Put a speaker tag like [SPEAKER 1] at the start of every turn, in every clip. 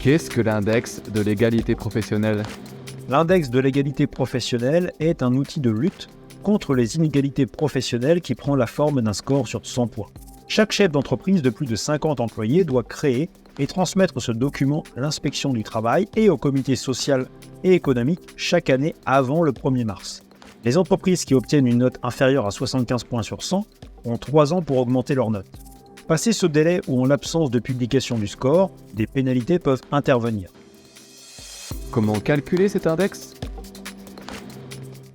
[SPEAKER 1] Qu'est-ce que l'index de l'égalité professionnelle ?
[SPEAKER 2] L'index de l'égalité professionnelle est un outil de lutte contre les inégalités professionnelles qui prend la forme d'un score sur 100 points. Chaque chef d'entreprise de plus de 50 employés doit créer et transmettre ce document à l'inspection du travail et au comité social et économique chaque année avant le 1er mars. Les entreprises qui obtiennent une note inférieure à 75 points sur 100 ont 3 ans pour augmenter leur note. Passé ce délai ou en l'absence de publication du score, des pénalités peuvent intervenir.
[SPEAKER 1] Comment calculer cet index ?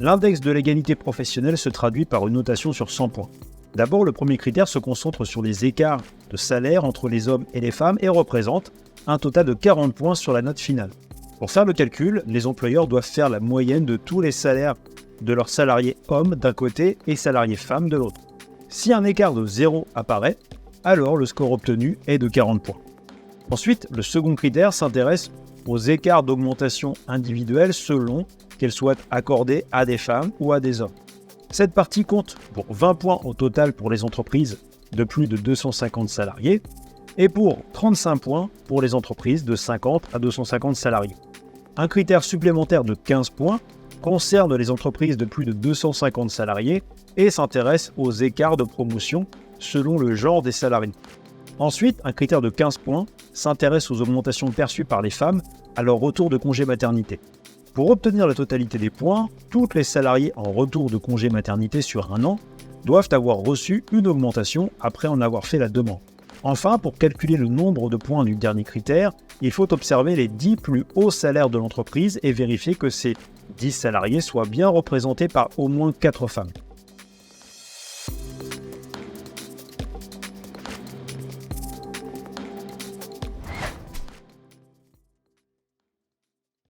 [SPEAKER 2] L'index de l'égalité professionnelle se traduit par une notation sur 100 points. D'abord, le premier critère se concentre sur les écarts de salaire entre les hommes et les femmes et représente un total de 40 points sur la note finale. Pour faire le calcul, les employeurs doivent faire la moyenne de tous les salaires de leurs salariés hommes d'un côté et salariés femmes de l'autre. Si un écart de 0 apparaît, alors le score obtenu est de 40 points. Ensuite, le second critère s'intéresse aux écarts d'augmentation individuelle selon qu'elles soient accordées à des femmes ou à des hommes. Cette partie compte pour 20 points au total pour les entreprises de plus de 250 salariés et pour 35 points pour les entreprises de 50 à 250 salariés. Un critère supplémentaire de 15 points concerne les entreprises de plus de 250 salariés et s'intéresse aux écarts de promotion selon le genre des salariés. Ensuite, un critère de 15 points s'intéresse aux augmentations perçues par les femmes à leur retour de congé maternité. Pour obtenir la totalité des points, toutes les salariés en retour de congé maternité sur un an doivent avoir reçu une augmentation après en avoir fait la demande. Enfin, pour calculer le nombre de points du dernier critère, il faut observer les 10 plus hauts salaires de l'entreprise et vérifier que ces 10 salariés soient bien représentés par au moins 4 femmes.